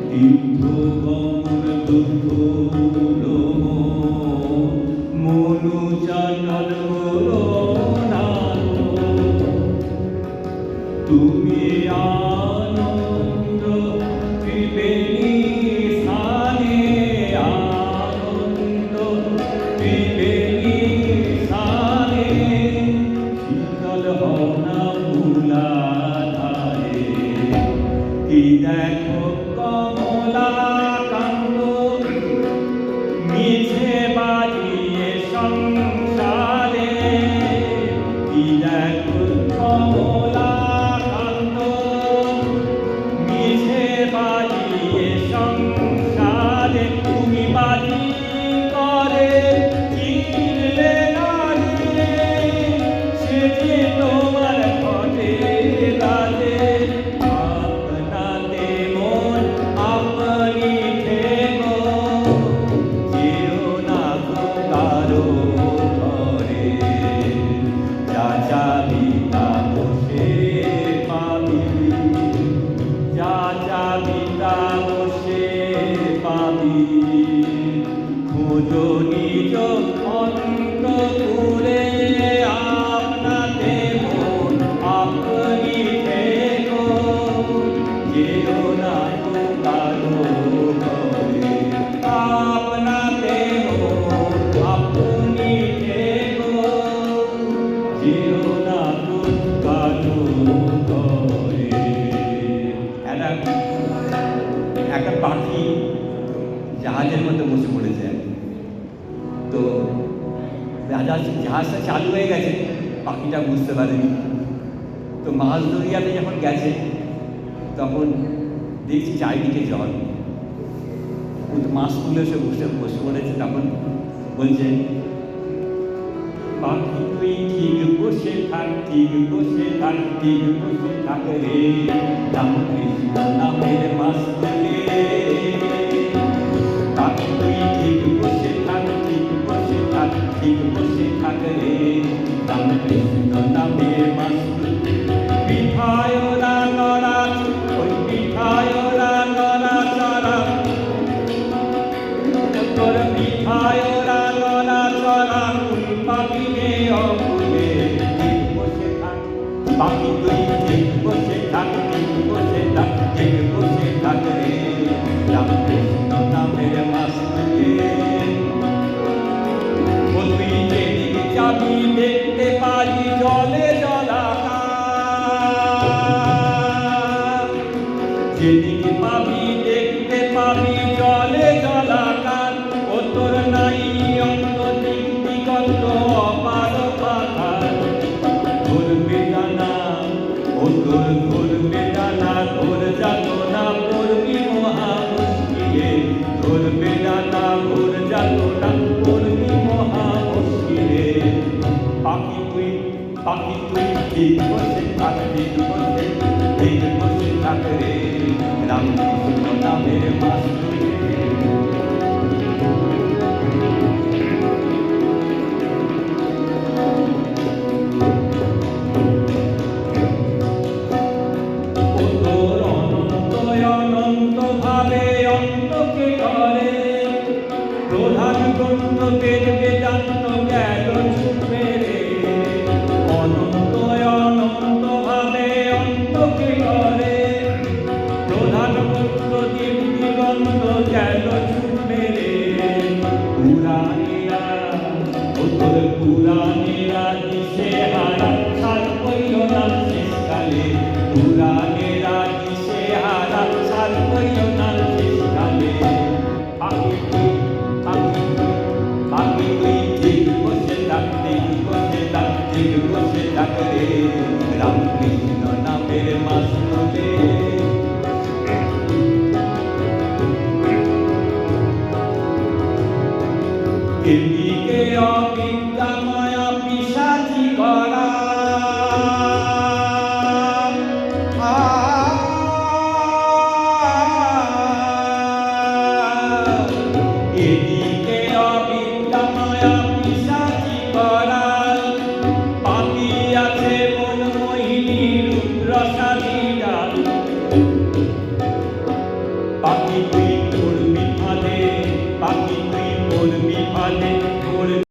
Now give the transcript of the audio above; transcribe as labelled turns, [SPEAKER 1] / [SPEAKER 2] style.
[SPEAKER 1] তীর্থ গমন দুঃখ মনু চঞ্চল তুমি আনন্দ ত্রিবেণী স্থানে আনন্দ ত্রিবেণী স্থানে শীতল হওনা মূলাধারে কি দেখো কমলাকান্ত মিছে বাজিয়ে সংসারে কি দেখো কমলাকান্ত মিছে বাজিয়ে সংসারে তুমি বাজি করে চিনলে নারে সে যে তোমার ঘটে রাজে আপনাতে মন আপনি থেকো যেও না কারো ঘরে যা চাবি তা বসে পাবি যা চাবি তা বসে পাবি খোঁজো নিজ অন্তপুরে আপনাতে মন আপনি থেকো যেও না কারো ঘরে আপনাতে মন আপনি থেকো যেও না কারো ঘরে। একটা পাখি জাহাজের মধ্যে বসে পড়েছে। তো জাহাজটা চালু হয়ে গেছে, পাখিটা বুঝতে পারেনি। তো মাছ দরিয়াতে যখন গেছে তখন দেখছি চারিদিকে জল, ও তো মাছ তুলে সে বসে পড়েছে। তখন বলছে, পাখি তুই ঠিক বসে থাক, ঠিক বসে থাক, ঠিক বসে থাক রে, রাম কৃষ্ণ নামের মাছ তুলে। পাখি তুই ঠিক বসে থাক, ঠিক বসে থাক, ঠিক বসে থাক রে, রাম কৃষ্ণ নামের মাছ তুলে। পিঠায় ওরা নড়া, ওই পিঠায় ওরা নড়া চড়া, তোর পিঠায় ওরা নড়া চড়া, পাখি রে অকুলে ঠিক বসে থাক। পাখি তুই ঠিক বসে থাক, ঠিক বসে থাক, ঠিক বসে থাক রে, রাম কৃষ্ণ নামের মাছ তুলে। ও তুই যেদিকে যাবি দেখতে পাবি জলে জলাকার, যেদিকে পাবি দেখতে পাবি জলে জলাকার। ও তোর নাই অন্ত দিগন্ত অপার পাথার, ঘুরবে জানা ও তোর ঘুরবে জানা, ঘোর যাতনা পড়বি মহা মুশকিলে, ঘুরবে জানা ঘোর যাতনা পড়বি মহা মুশকিলে। পাখি তুই ঠিক বসে থাক, ঠিক বসে, ঠিক বসে থাক রে, রাম কৃষ্ণ নামের মাছ তুলে। ও তোর অনন্ত অনন্ত ভাবে অন্তকে করে, প্রধান গ্রন্থকে